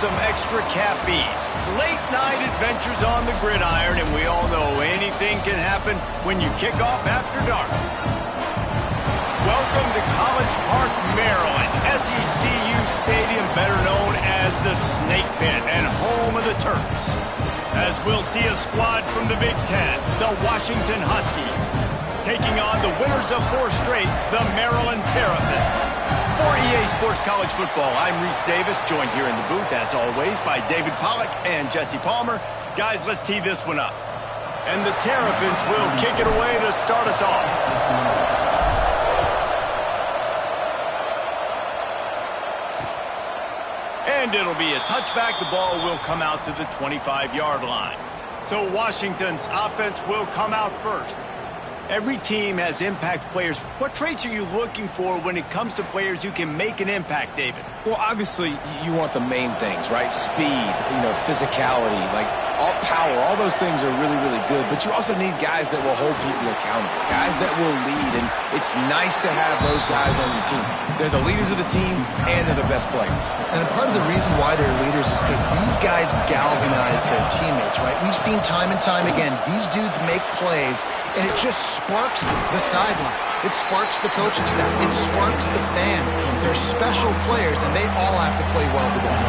some extra caffeine. Late night adventures on the gridiron, and we all know anything can happen when you kick off after dark. Welcome to College Park, Maryland, SECU Stadium, better known as the Snake Pit and home of the Terps. As we'll see a squad from the Big Ten, the Washington Huskies, taking on the winners of 4 straight, the Maryland Terrapins. For EA Sports College Football, I'm Reese Davis, joined here in the booth, as always, by David Pollack and Jesse Palmer. Guys, let's tee this one up. And the Terrapins will kick it away to start us off. And it'll be a touchback. The ball will come out to the 25-yard line. So Washington's offense will come out first. Every team has impact players. What traits are you looking for when it comes to players who can make an impact, David? Well, obviously, you want the main things, right? Speed, physicality, all power. All those things are really, really good. But you also need guys that will hold people accountable, guys that will lead. And it's nice to have those guys on your team. They're the leaders of the team, and they're the best players. And part of the reason why they're leaders is because these guys galvanize their teammates, right? We've seen time and time again, these dudes make plays, and it just sparks the sideline. It sparks the coaching staff. It sparks the fans. They're special players, and they all have to play well together.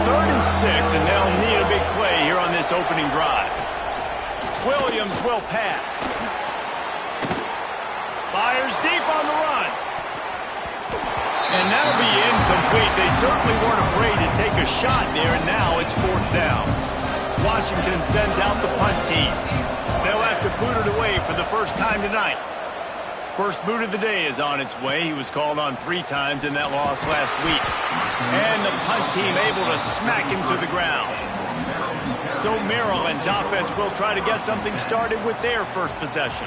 3rd and 6, and they'll need a big play here on this opening drive. Williams will pass. Fires deep on the run. And that'll be incomplete. They certainly weren't afraid to take a shot there, and now it's 4th down. Washington sends out the punt team. They'll have to boot it away for the first time tonight. First boot of the day is on its way. He was called on 3 times in that loss last week. And the punt team able to smack him to the ground. So Maryland's offense will try to get something started with their first possession.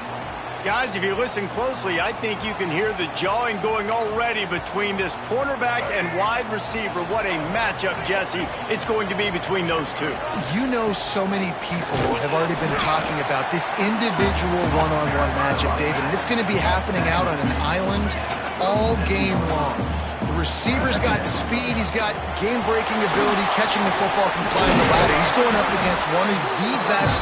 Guys, if you listen closely, I think you can hear the jawing going already between this cornerback and wide receiver. What a matchup, Jesse, it's going to be between those two. You know, so many people have already been talking about this individual one-on-one matchup, David, and it's going to be happening out on an island all game long. The receiver's got speed, he's got game-breaking ability, catching the football, can climb the ladder. He's going up against one of the best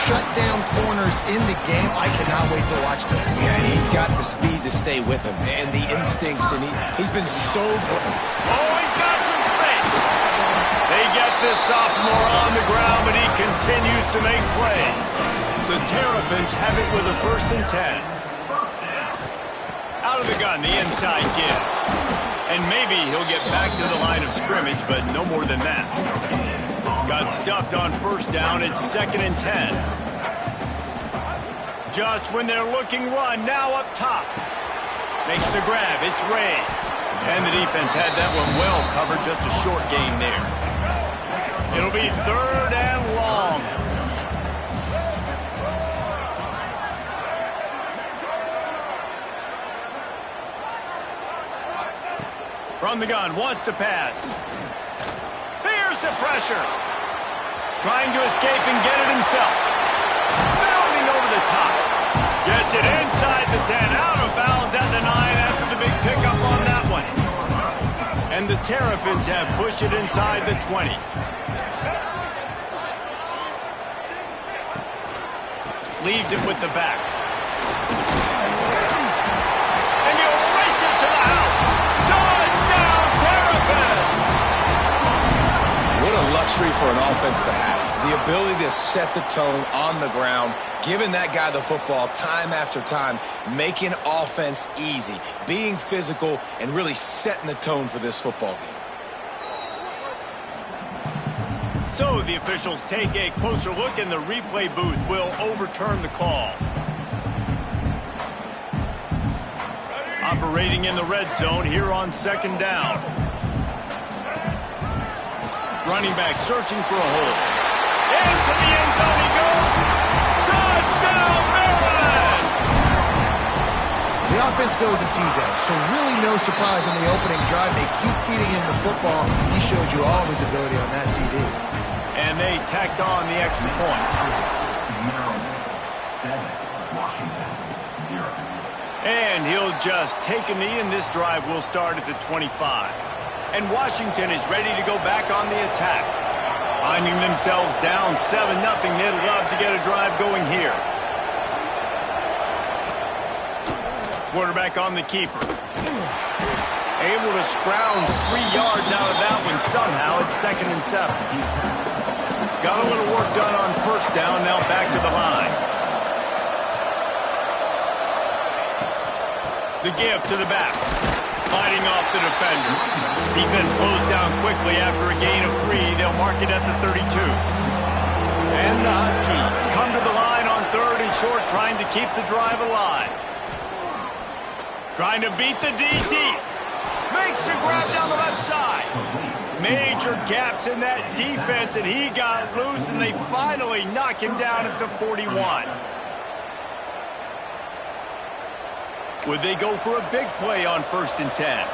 shutdown corners in the game. I cannot wait to watch this. Yeah, and he's got the speed to stay with him and the instincts, and he's been so good. Oh, he's got some space. They get this sophomore on the ground, but he continues to make plays. The Terrapins have it with a 1st and 10. Out of the gun, the inside give. And maybe he'll get back to the line of scrimmage, but no more than that. Got stuffed on 1st down. It's 2nd and 10. Just when they're looking run, now up top. Makes the grab. It's Ray. And the defense had that one well covered. Just a short gain there. It'll be 3rd and long. From the gun, wants to pass. Fierce the pressure. Trying to escape and get it himself. Bounding over the top. Gets it inside the 10. Out of bounds at the 9 after the big pickup on that one. And the Terrapins have pushed it inside the 20. Leaves it with the back. And you'll race it to the house. What a luxury for an offense to have. The ability to set the tone on the ground, giving that guy the football time after time, making offense easy, being physical, and really setting the tone for this football game. So the officials take a closer look, and the replay booth will overturn the call. Operating in the red zone here on 2nd down. Running back searching for a hole. Into the end zone he goes. Touchdown, Maryland! The offense goes as he does, so really no surprise on the opening drive. They keep feeding him the football. He showed you all of his ability on that TD. And they tacked on the extra point. Maryland 7, Washington 0. And he'll just take a knee, and this drive will start at the 25. And Washington is ready to go back on the attack. Finding themselves down 7-0, they'd love to get a drive going here. Quarterback on the keeper. Able to scrounge 3 yards out of that one somehow. It's 2nd and 7. Got a little work done on first down. Now back to the line. The give to the back. Fighting off the defender. Defense closed down quickly after a gain of 3. They'll mark it at the 32. And the Huskies come to the line on 3rd and short, trying to keep the drive alive. Trying to beat the D deep. Makes the grab down the left side. Major gaps in that defense, and he got loose, and they finally knock him down at the 41. Would they go for a big play on 1st and 10?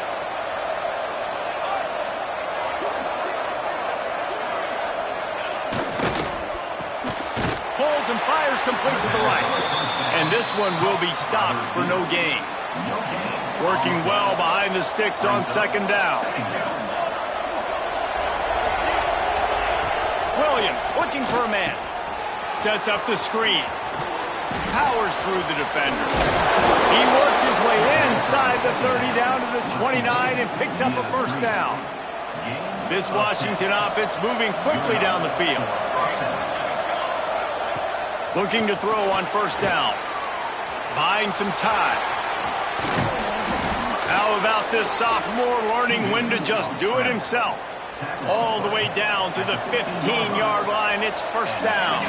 Pulls and fires complete to the right. And this one will be stopped for no gain. Working well behind the sticks on 2nd down. Williams looking for a man. Sets up the screen. Powers through the defender. He works his way inside the 30 down to the 29 and picks up a 1st down. This Washington offense moving quickly down the field. Looking to throw on 1st down. Buying some time. How about this sophomore learning when to just do it himself? All the way down to the 15-yard line. It's 1st down.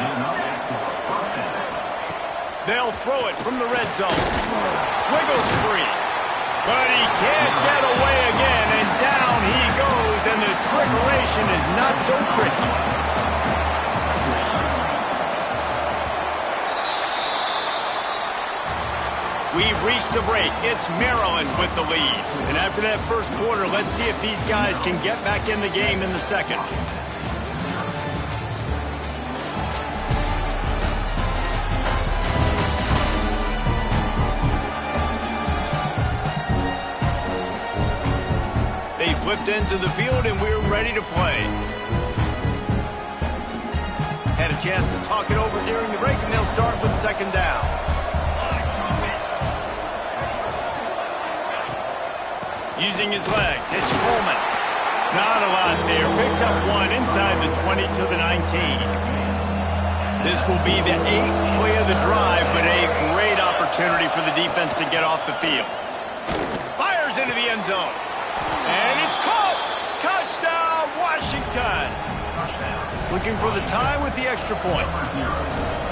They'll throw it from the red zone. Wiggles free. But he can't get away again, and down he goes, and the trickeration is not so tricky. We've reached the break. It's Maryland with the lead. And after that 1st quarter, let's see if these guys can get back in the game in the 2nd. They flipped into the field, and we're ready to play. Had a chance to talk it over during the break, and they'll start with 2nd down. Using his legs, it's Coleman. Not a lot there. Picks up 1 inside the 20 to the 19. This will be the 8th play of the drive, but a great opportunity for the defense to get off the field. Fires into the end zone. And it's caught! Touchdown, Washington! Looking for the tie with the extra point.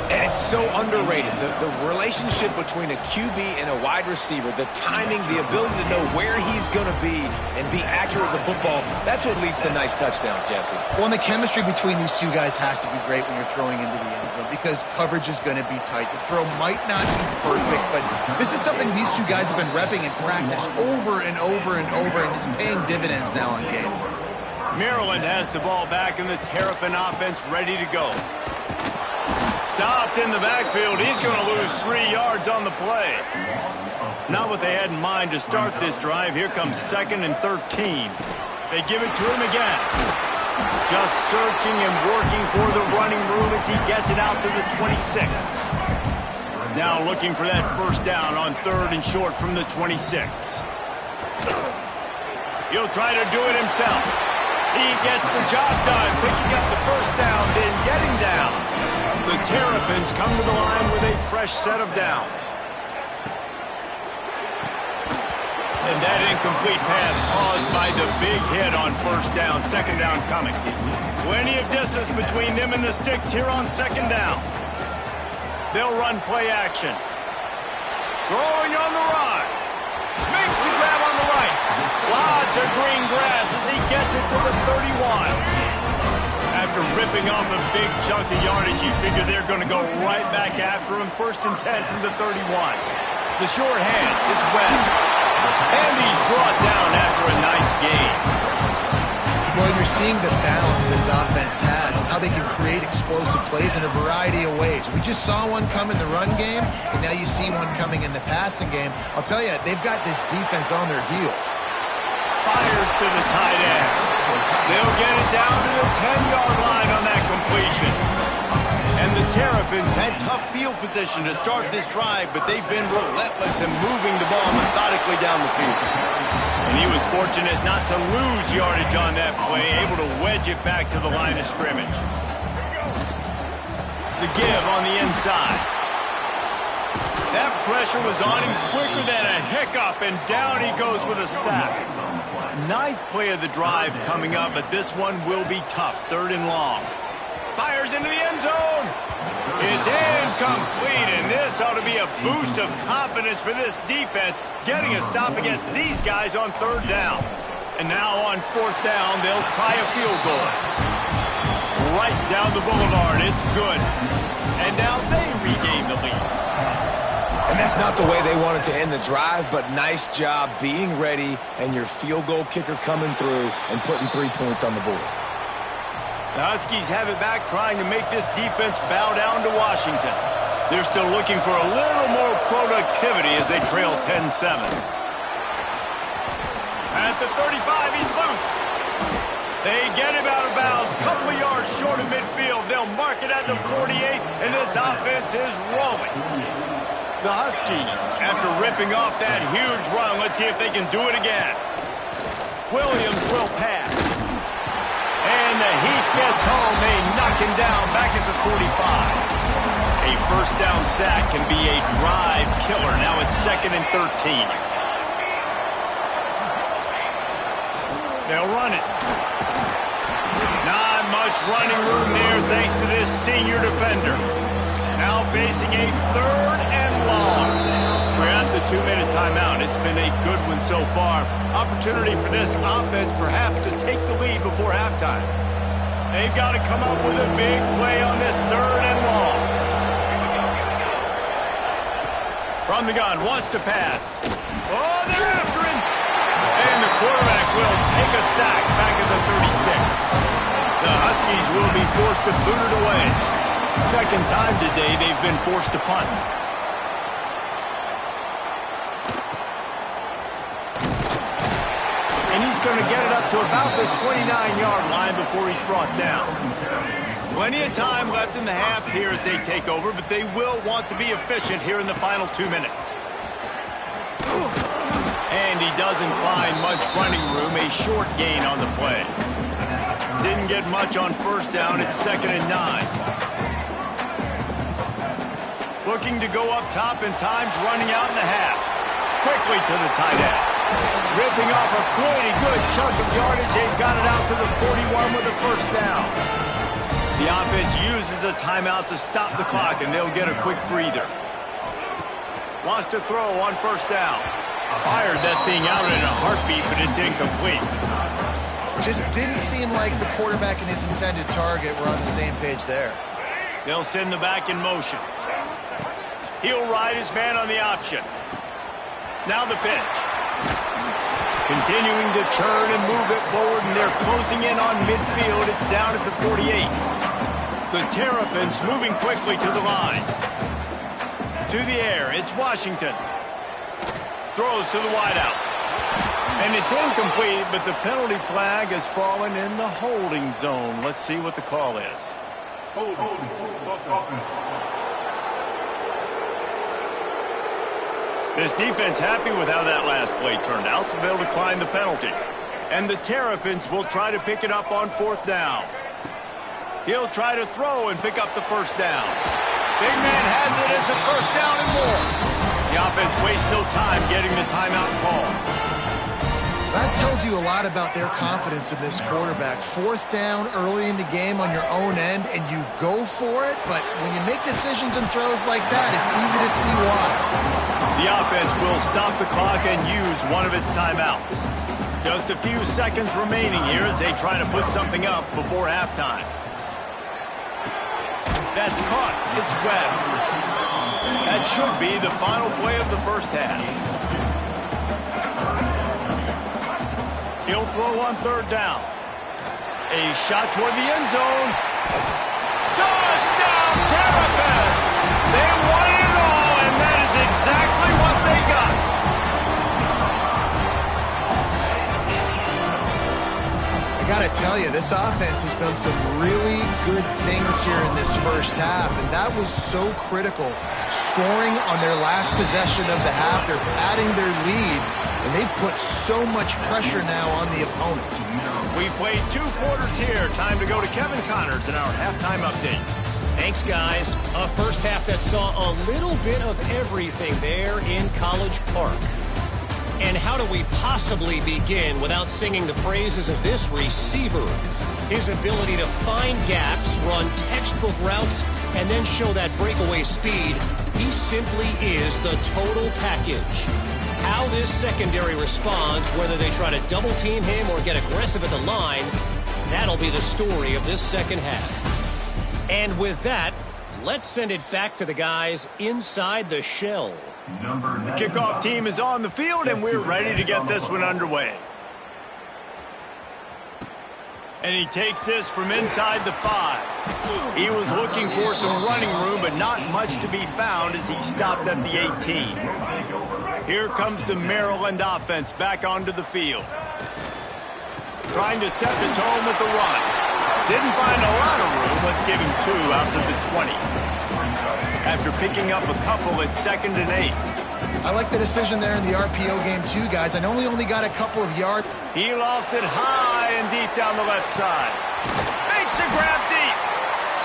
And it's so underrated. The relationship between a QB and a wide receiver, the timing, the ability to know where he's going to be and be accurate with the football, that's what leads to nice touchdowns, Jesse. Well, and the chemistry between these two guys has to be great when you're throwing into the end zone because coverage is going to be tight. The throw might not be perfect, but this is something these two guys have been repping in practice over and over and over, and it's paying dividends now in game. Maryland has the ball back, and the Terrapin offense ready to go. Stopped in the backfield. He's going to lose 3 yards on the play. Not what they had in mind to start this drive. Here comes 2nd and 13. They give it to him again. Just searching and working for the running room as he gets it out to the 26. Now looking for that 1st down on 3rd and short from the 26. He'll try to do it himself. He gets the job done, picking up the 1st down, then getting down. The Terrapins come to the line with a fresh set of downs. And that incomplete pass caused by the big hit on 1st down. 2nd down coming. Plenty of distance between them and the sticks here on 2nd down. They'll run play action. Throwing on the run. Makes the grab on the right. Lots of green grass as he gets it to the 31. After ripping off a big chunk of yardage, you figure they're going to go right back after him. 1st and 10 from the 31. The short hands, it's Webb. And he's brought down after a nice gain. Well, you're seeing the balance this offense has, how they can create explosive plays in a variety of ways. We just saw one come in the run game, and now you see one coming in the passing game. I'll tell you, they've got this defense on their heels. fires to the tight end. They'll get it down to the 10-yard line on that completion. And the Terrapins had tough field position to start this drive, but they've been relentless in moving the ball methodically down the field. And he was fortunate not to lose yardage on that play, able to wedge it back to the line of scrimmage. The give on the inside. That pressure was on him quicker than a hiccup, and down he goes with a sack. Ninth play of the drive coming up, but this one will be tough. 3rd and long. Fires into the end zone. It's incomplete, and this ought to be a boost of confidence for this defense, getting a stop against these guys on 3rd down. And now on 4th down, they'll try a field goal. Right down the boulevard, it's good. And now they regain the lead. And that's not the way they wanted to end the drive, but nice job being ready and your field goal kicker coming through and putting 3 points on the board. The Huskies have it back, trying to make this defense bow down to Washington. They're still looking for a little more productivity as they trail 10-7. At the 35, he's loose. They get him out of bounds, couple of yards short of midfield. They'll mark it at the 48, and this offense is rolling. The Huskies, after ripping off that huge run, let's see if they can do it again. Williams will pass. And the heat gets home. They knock him down back at the 45. A 1st down sack can be a drive killer. Now it's 2nd and 13. They'll run it. Not much running room there thanks to this senior defender. Now facing a 3rd and long. We're at the 2-minute timeout. It's been a good one so far. Opportunity for this offense perhaps to take the lead before halftime. They've got to come up with a big play on this 3rd and long. From the gun, wants to pass. Oh, they're after him. And the quarterback will take a sack back at the 36. The Huskies will be forced to boot it away. 2nd time today they've been forced to punt. And he's going to get it up to about the 29-yard line before he's brought down. Plenty of time left in the half here as they take over, but they will want to be efficient here in the final 2 minutes. And he doesn't find much running room, a short gain on the play. Didn't get much on 1st down, it's 2nd and 9. Looking to go up top, and time's running out in the half. Quickly to the tight end. Ripping off a pretty good chunk of yardage. They've got it out to the 41 with a 1st down. The offense uses a timeout to stop the clock, and they'll get a quick breather. Wants to throw on 1st down. Fired that thing out in a heartbeat, but it's incomplete. Just didn't seem like the quarterback and his intended target were on the same page there. They'll send the back in motion. He'll ride his man on the option. Now the pitch. Continuing to turn and move it forward, and they're closing in on midfield. It's down at the 48. The Terrapins moving quickly to the line. To the air, it's Washington. Throws to the wideout. And it's incomplete, but the penalty flag has fallen in the holding zone. Let's see what the call is. This defense happy with how that last play turned out, so they'll decline the penalty. And the Terrapins will try to pick it up on 4th down. He'll try to throw and pick up the 1st down. Big man has it. It's a 1st down and more. The offense wastes no time getting the timeout call. That tells you a lot about their confidence in this quarterback. 4th down early in the game on your own end, and you go for it, but when you make decisions and throws like that, it's easy to see why. The offense will stop the clock and use one of its timeouts. Just a few seconds remaining here as they try to put something up before halftime. That's caught. It's Webb. That should be the final play of the 1st half. He'll throw on 3rd down. A shot toward the end zone. Touchdown, Terrapins! They won it all, and that is exactly what they got. I got to tell you, this offense has done some really good things here in this first half, and that was so critical. Scoring on their last possession of the half, they're adding their lead, and they've put so much pressure now on the opponent. We played 2 quarters here. Time to go to Kevin Connors in our halftime update. Thanks, guys. A first half that saw a little bit of everything there in College Park. And how do we possibly begin without singing the praises of this receiver? His ability to find gaps, run textbook routes, and then show that breakaway speed. He simply is the total package. How this secondary responds, whether they try to double team him or get aggressive at the line, that'll be the story of this second half. And with that, let's send it back to the guys inside the shell. The kickoff team is on the field, and we're ready to get this one underway. And he takes this from inside the 5. He was looking for some running room, but not much to be found as he stopped at the 18. Here comes the Maryland offense back onto the field. Trying to set the tone with the run. Didn't find a lot of room. Let's give him 2 out to the 20. After picking up a couple at 2nd and 8. I like the decision there in the RPO game too, guys. I know he only got a couple of yards. He lofts it high and deep down the left side. Makes the grab deep.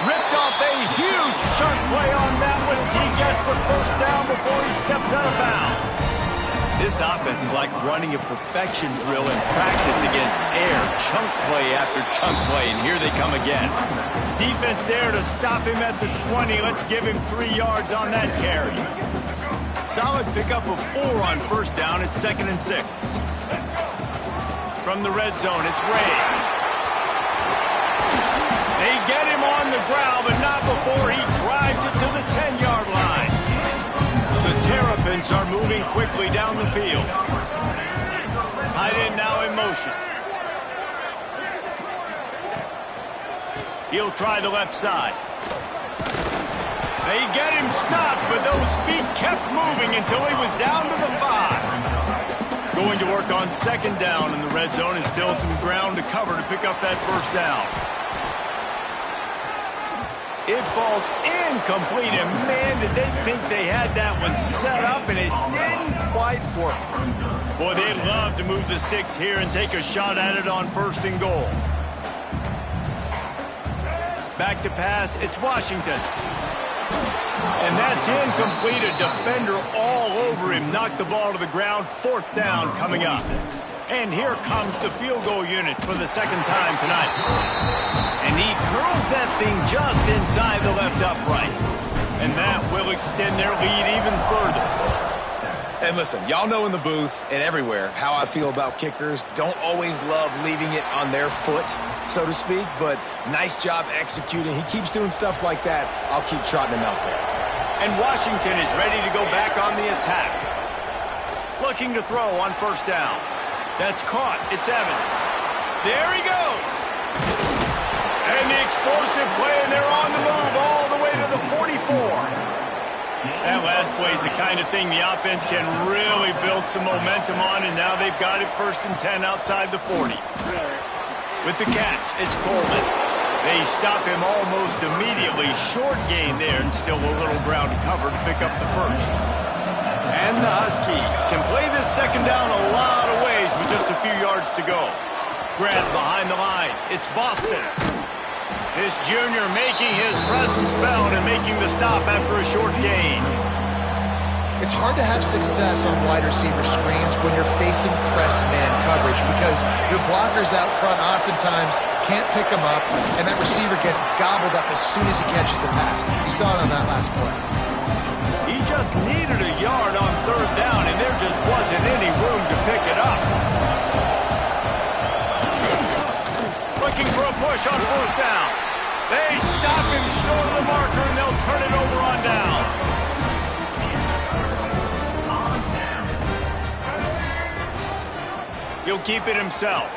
Ripped off a huge chunk play on that one as he gets the first down before he steps out of bounds. This offense is like running a perfection drill in practice against air. Chunk play after chunk play, and here they come again. Defense there to stop him at the 20. Let's give him 3 yards on that carry. Solid pickup of 4 on first down at 2nd and 6. From the red zone, it's Ray. They get him on the ground, but not before he drives it to the 10-yard line. The Terrapins are moving quickly down the field. Tight end now in motion. He'll try the left side. They get him stopped, but those feet kept moving until he was down to the 5. Going to work on 2nd down in the red zone, and still some ground to cover to pick up that first down. It falls incomplete, and man, did they think they had that one set up, and it didn't quite work. Boy, they'd love to move the sticks here and take a shot at it on 1st and goal. Back to pass, it's Washington. And that's incomplete. A defender all over him. Knocked the ball to the ground. 4th down coming up. And here comes the field goal unit for the 2nd time tonight. And he curls that thing just inside the left upright. And that will extend their lead even further. And listen, y'all know in the booth and everywhere how I feel about kickers. Don't always love leaving it on their foot, so to speak, but nice job executing. He keeps doing stuff like that. I'll keep trotting him out there. And Washington is ready to go back on the attack. Looking to throw on 1st down. That's caught. It's Evans. There he goes. And the explosive play, and they're on the move all the way to the 44. That last play is the kind of thing the offense can really build some momentum on, and now they've got it 1st and 10 outside the 40. With the catch, it's Coleman. They stop him almost immediately. Short gain there, and still a little ground to cover to pick up the 1st. And the Huskies can play this 2nd down a lot of ways with just a few yards to go. Grab behind the line. It's Boston. This junior making his presence felt and making the stop after a short gain. It's hard to have success on wide receiver screens when you're facing press man coverage because your blockers out front oftentimes can't pick them up, and that receiver gets gobbled up as soon as he catches the pass. You saw it on that last play. He just needed a yard on 3rd down, and there just wasn't any room to pick it up. Looking for a push on 4th down. They stop him short of the marker, and they'll turn it over on downs. He'll keep it himself.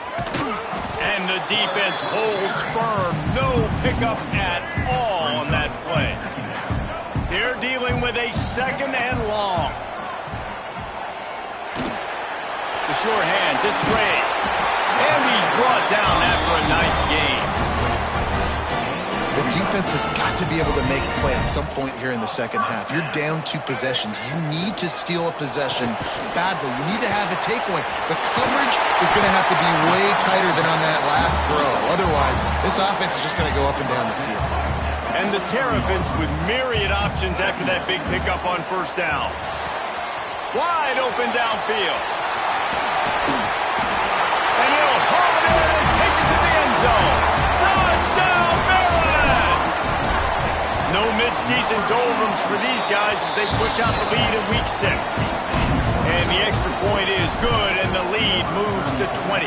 And the defense holds firm. No pickup at all on that play. They're dealing with a 2nd and long. The short hands, it's Ray. And he's brought down after after a nice game. The defense has got to be able to make a play at some point here in the second half. You're down 2 possessions. You need to steal a possession badly. You need to have a takeaway. The coverage is going to have to be way tighter than on that last throw. Otherwise, this offense is just going to go up and down the field. And the Terrapins with myriad options after that big pickup on first down. Wide open downfield. And he'll haul it in and take it to the end zone. Touchdown, Maryland! No mid-season doldrums for these guys as they push out the lead in Week 6. And the extra point is good, and the lead moves to 20.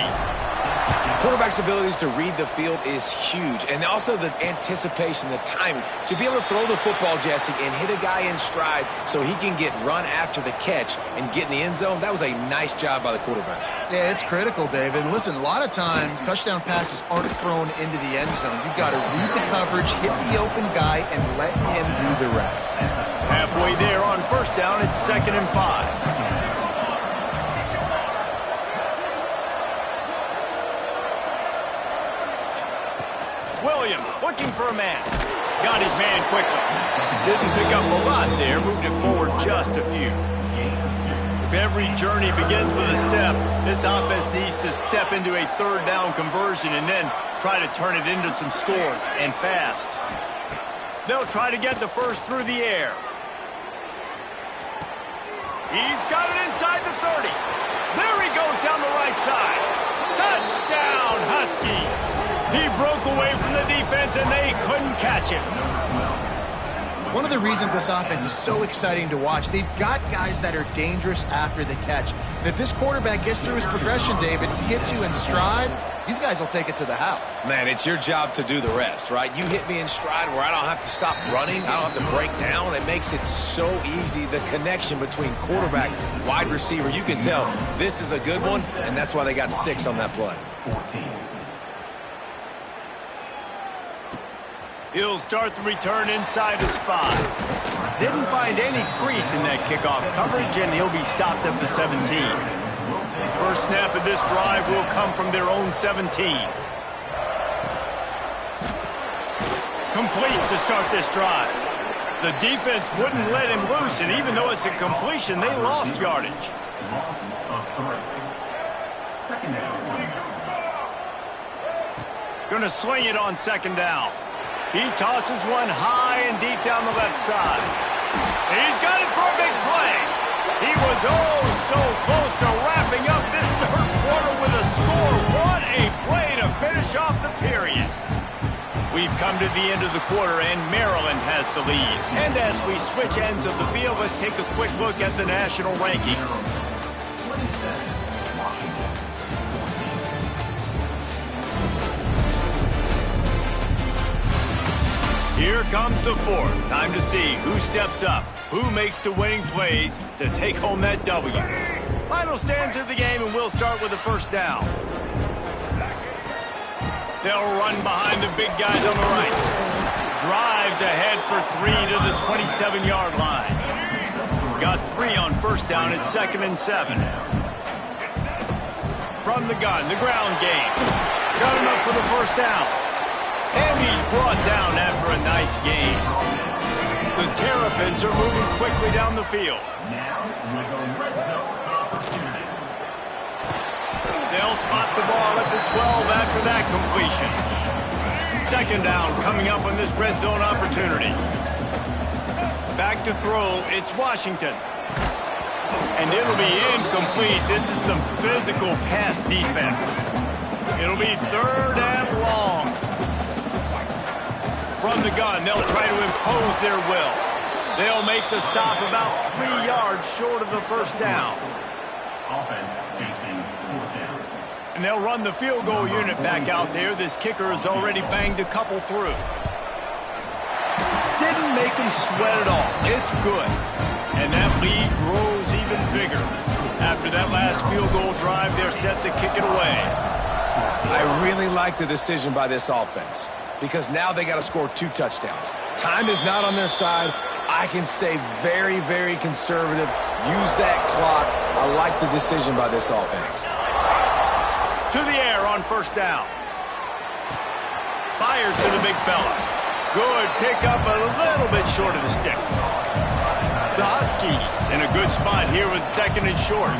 Quarterback's abilities to read the field is huge, and also the anticipation, the timing. To be able to throw the football, Jesse, and hit a guy in stride so he can get run after the catch and get in the end zone, that was a nice job by the quarterback. Yeah, it's critical, David. And listen, a lot of times, touchdown passes aren't thrown into the end zone. You've got to read the coverage, hit the open guy, and let him do the rest. Halfway there on first down, it's 2nd and 5. Williams looking for a man. Got his man quickly. Didn't pick up a lot there. Moved it forward just a few. If every journey begins with a step, this offense needs to step into a 3rd down conversion and then try to turn it into some scores, and fast. They'll try to get the first through the air. He's got it inside the 30. There he goes down the right side. Touchdown, Huskies. He broke away from the defense, and they couldn't catch him. One of the reasons this offense is so exciting to watch, they've got guys that are dangerous after the catch. And if this quarterback gets through his progression, David, hits you in stride, these guys will take it to the house. Man, it's your job to do the rest, right? You hit me in stride where I don't have to stop running. I don't have to break down. It makes it so easy, the connection between quarterback, wide receiver. You can tell this is a good one, and that's why they got 6 on that play. 14. He'll start the return inside his 5. Didn't find any crease in that kickoff coverage, and he'll be stopped at the 17. First snap of this drive will come from their own 17. Complete to start this drive. The defense wouldn't let him loose, and even though it's a completion, they lost yardage. Loss of 3. 2nd down. Gonna swing it on 2nd down. He tosses one high and deep down the left side. He's got it for a big play. He was so close to wrapping up this 3rd quarter with a score. What a play to finish off the period. We've come to the end of the quarter, and Maryland has the lead. And as we switch ends of the field, let's take a quick look at the national rankings. 27. Washington. Here comes the 4th. Time to see who steps up, who makes the winning plays to take home that W. Final stands of the game, and we'll start with the first down. They'll run behind the big guys on the right. Drives ahead for 3 to the 27-yard line. Got 3 on first down at 2nd and 7. From the gun, the ground game. Got him up for the first down. And he's brought down after a nice game. The Terrapins are moving quickly down the field. Now with a red zone opportunity. They'll spot the ball at the 12 after that completion. 2nd down coming up on this red zone opportunity. Back to throw, it's Washington. And it'll be incomplete. This is some physical pass defense. It'll be 3rd and long. From the gun, they'll try to impose their will. They'll make the stop about 3 yards short of the first down. Offense facing 4th down. And they'll run the field goal unit back out there. This kicker has already banged a couple through. Didn't make him sweat at all. It's good. And that lead grows even bigger. After that last field goal drive, they're set to kick it away. I really like the decision by this offense, because now they got to score 2 touchdowns. Time is not on their side. I can stay very, very conservative. Use that clock. I like the decision by this offense. To the air on first down. fires to the big fella. Good pickup, a little bit short of the sticks. The Huskies in a good spot here with second and short.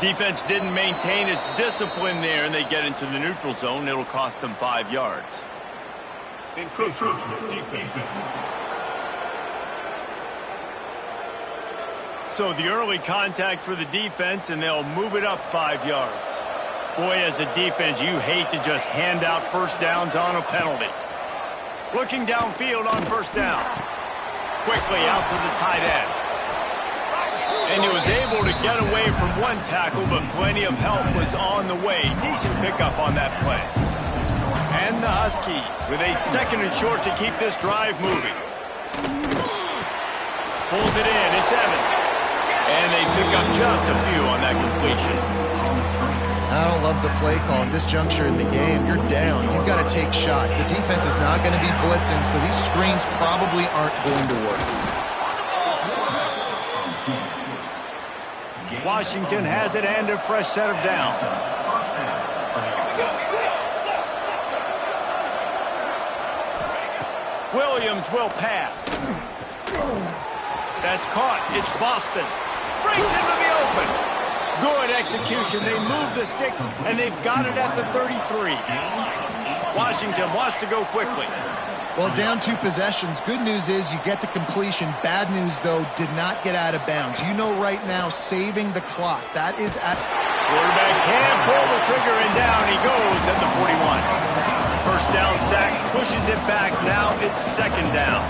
Defense didn't maintain its discipline there, and they get into the neutral zone. It'll cost them 5 yards. Encroachment defense. So the early contact for the defense, and they'll move it up 5 yards. Boy, as a defense, you hate to just hand out first downs on a penalty. Looking downfield on first down. Quickly out to the tight end. And he was able to get away from one tackle, but plenty of help was on the way. Decent pickup on that play. And the Huskies with a second and short to keep this drive moving. Pulls it in. It's Evans. And they pick up just a few on that completion. I don't love the play call at this juncture in the game. You're down. You've got to take shots. The defense is not going to be blitzing, so these screens probably aren't going to work. Washington has it and a fresh set of downs. Williams will pass. That's caught. It's Boston. Breaks into the open. Good execution. They move the sticks, and they've got it at the 33. Washington wants to go quickly. Well, down 2 possessions. Good news is you get the completion. Bad news, though, did not get out of bounds. You know right now, saving the clock. That is at... Quarterback can pull the trigger, and down he goes at the 41. First down sack, pushes it back. Now it's second down.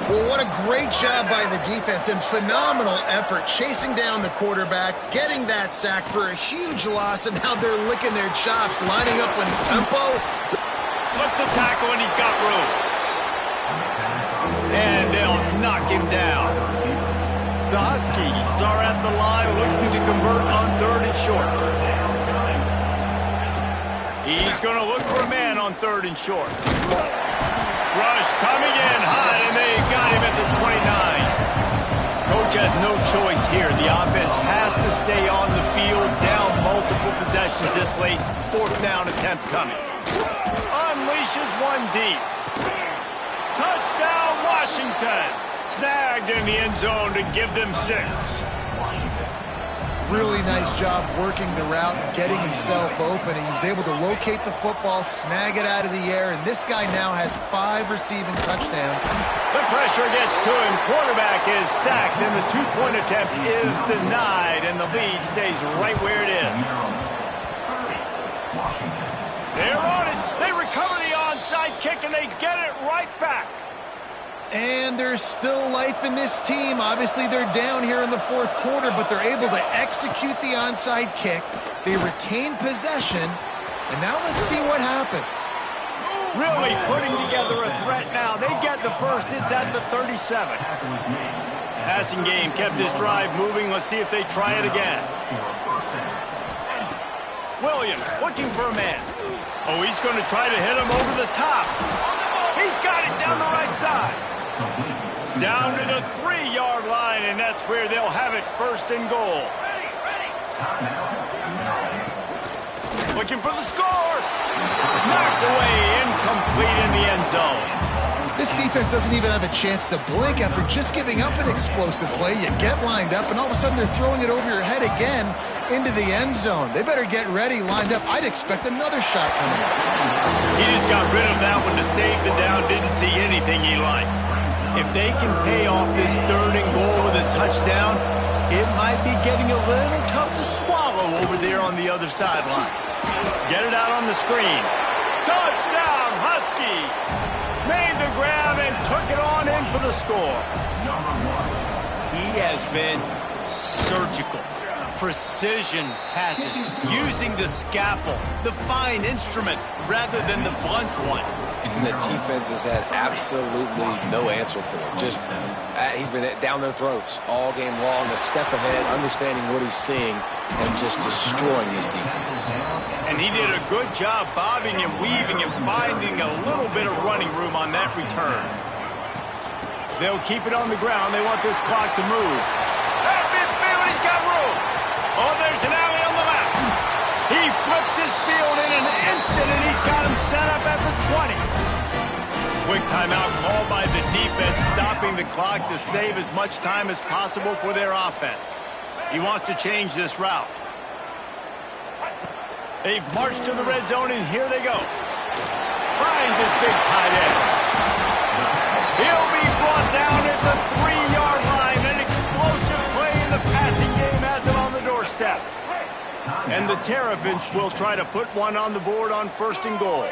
Well, what a great job by the defense and phenomenal effort chasing down the quarterback, getting that sack for a huge loss, and now they're licking their chops, lining up with tempo. Slips a tackle, and he's got room. And they'll knock him down. The Huskies are at the line looking to convert on third and short. He's going to look for a man on third and short. Rush coming in hot, and they got him at the 29. Coach has no choice here. The offense has to stay on the field, down multiple possessions this late. Fourth down attempt coming. Unleashes one deep. Touchdown, Washington. Snagged in the end zone to give them 6. Really nice job working the route and getting himself open. He was able to locate the football, snag it out of the air, and this guy now has 5 receiving touchdowns. The pressure gets to him. Quarterback is sacked, and the 2-point attempt is denied, and the lead stays right where it is. They're on it. They recover the onside kick, and they get it right back. And there's still life in this team. Obviously, they're down here in the fourth quarter, but they're able to execute the onside kick. They retain possession, and now let's see what happens. Really putting together a threat now. They get the first. It's at the 37. Passing game kept this drive moving. Let's see if they try it again. Williams looking for a man. Oh, he's going to try to hit him over the top. He's got it down the right side. Down to the 3-yard line, and that's where they'll have it, first and goal. Looking for the score. Knocked away, incomplete in the end zone. This defense doesn't even have a chance to blink after just giving up an explosive play. You get lined up, and all of a sudden they're throwing it over your head again into the end zone. They better get ready, lined up. I'd expect another shot coming up. He just got rid of that one to save the down. Didn't see anything he liked. If they can pay off this third and goal with a touchdown, it might be getting a little tough to swallow over there on the other sideline. Get it out on the screen. Touchdown, Huskies! Made the grab and took it on in for the score. He has been surgical. Precision passes, using the scalpel, the fine instrument, rather than the blunt one. And the defense has had absolutely no answer for it. Just, he's been down their throats all game long, a step ahead, understanding what he's seeing, and just destroying his defense. And he did a good job bobbing and weaving and finding a little bit of running room on that return. They'll keep it on the ground. They want this clock to move. He's got room. Oh, there's an alley on the left. He flips his field in an instant, and he's got him set up at the 20. Quick timeout called by the defense, stopping the clock to save as much time as possible for their offense. He wants to change this route. They've marched to the red zone, and here they go. Finds his big tight end. He'll be brought down at the 3-yard line. An explosive play in the passing game has him on the doorstep. And the Terrapins will try to put one on the board on 1st and goal.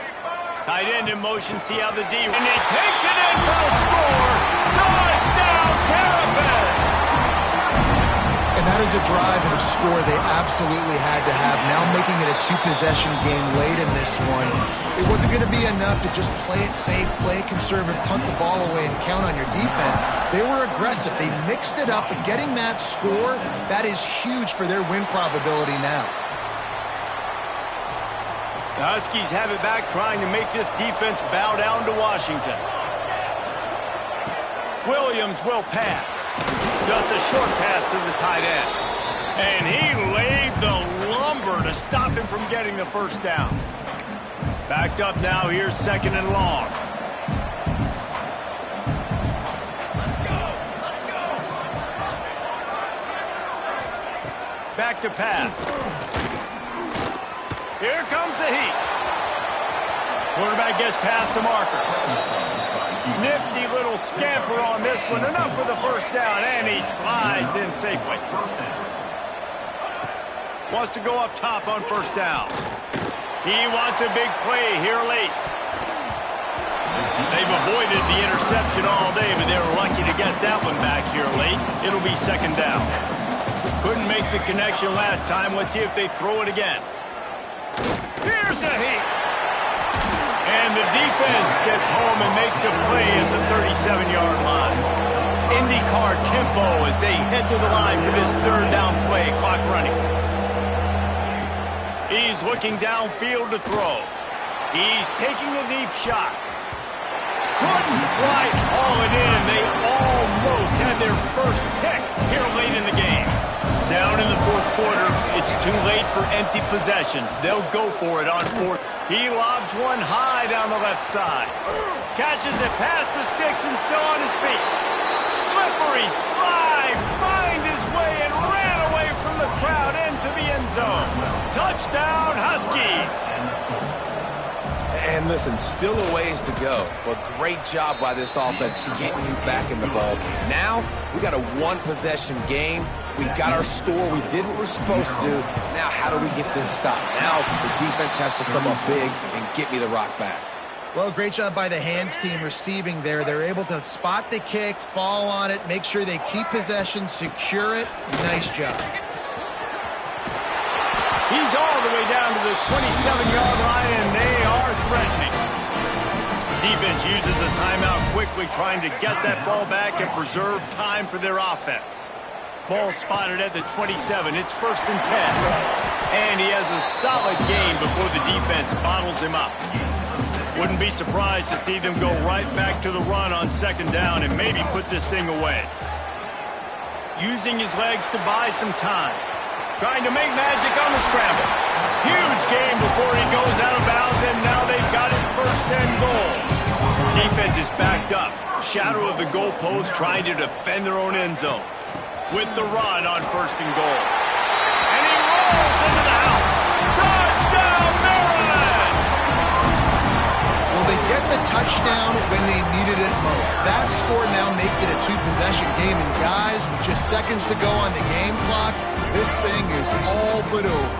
Tight end in motion, see how the D... And he takes it in for the score. Touchdown, Terrapins! And that is a drive and a score they absolutely had to have. Now making it a 2-possession game late in this one. It wasn't going to be enough to just play it safe, play it conservative, punt the ball away, and count on your defense. They were aggressive. They mixed it up, but getting that score, that is huge for their win probability now. The Huskies have it back, trying to make this defense bow down to Washington. Williams will pass. Just a short pass to the tight end. And he laid the lumber to stop him from getting the first down. Backed up now, here's 2nd and long. Back to pass. Here comes the heat. Quarterback gets past the marker. Nifty little scamper on this one. Enough for the first down, and he slides in safely. Wants to go up top on 1st down. He wants a big play here late. They've avoided the interception all day, but they were lucky to get that one back here late. It'll be 2nd down. Couldn't make the connection last time. Let's see if they throw it again. Here's a heat. And the defense gets home and makes a play at the 37-yard line. IndyCar tempo as they head to the line for this 3rd down play. Clock running. He's looking downfield to throw. He's taking a deep shot. Couldn't quite haul it in. They almost had their first pick here late in the game. Down in the 4th quarter, it's too late for empty possessions. They'll go for it on 4th. He lobs one high down the left side. Catches it past the sticks and still on his feet. Slippery slide, find his way and ran away from the crowd into the end zone. Touchdown, Huskies! And listen, still a ways to go, but great job by this offense getting you back in the ball game. Now, we got a 1-possession game. We got our score. We did what we're supposed to do. Now, how do we get this stopped? Now, the defense has to come up big and get me the rock back. Well, great job by the hands team receiving there. They're able to spot the kick, fall on it, make sure they keep possession, secure it. Nice job. He's all the way down to the 27-yard line, and they are threatening. Defense uses a timeout quickly, trying to get that ball back and preserve time for their offense. Ball spotted at the 27. It's 1st and 10. And he has a solid game before the defense bottles him up. Wouldn't be surprised to see them go right back to the run on 2nd down and maybe put this thing away. Using his legs to buy some time. Trying to make magic on the scramble. Huge game before he goes out of bounds, and now they've got it 1st and goal. Defense is backed up. Shadow of the goalpost, trying to defend their own end zone. With the run on 1st and goal. And he rolls into the house. Touchdown, Maryland! Well, they get the touchdown when they needed it most. That score now makes it a 2-possession game. And guys, with just seconds to go on the game clock, this thing is all but over.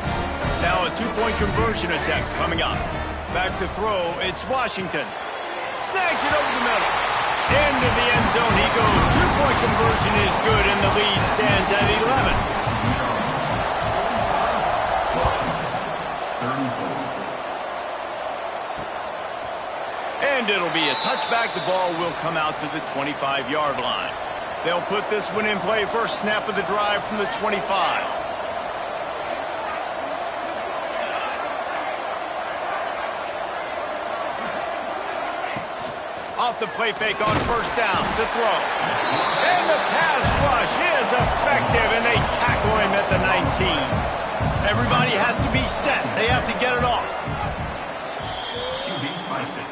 Now a 2-point conversion attempt coming up. Back to throw, it's Washington. Snags it over the middle. Into the end zone he goes. 2-point conversion is good, and the lead stands at 11. And it'll be a touchback. The ball will come out to the 25-yard line. They'll put this one in play. First snap of the drive from the 25. Off the play fake on 1st down. The throw. And the pass rush is effective, and they tackle him at the 19. Everybody has to be set. They have to get it off. QB spicing.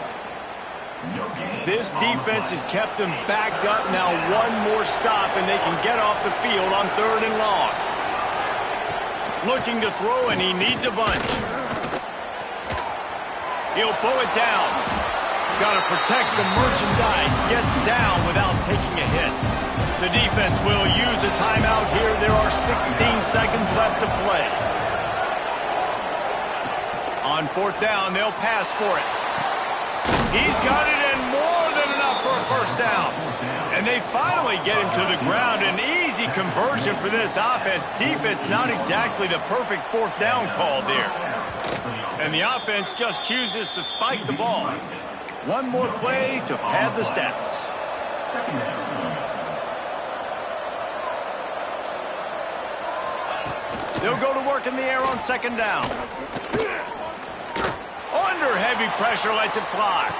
No gain. This defense has kept them backed up. Now one more stop, and they can get off the field on 3rd and long. Looking to throw, and he needs a bunch. He'll pull it down. Got to protect the merchandise. Gets down without taking a hit. The defense will use a timeout here. There are 16 seconds left to play. On 4th down, they'll pass for it. He's got it in more than enough for a 1st down. And they finally get him to the ground. An easy conversion for this offense. Defense not exactly the perfect 4th down call there. And the offense just chooses to spike the ball. One more play to pad the stats. Second down. They'll go to work in the air on 2nd down. Under heavy pressure, lets it fly.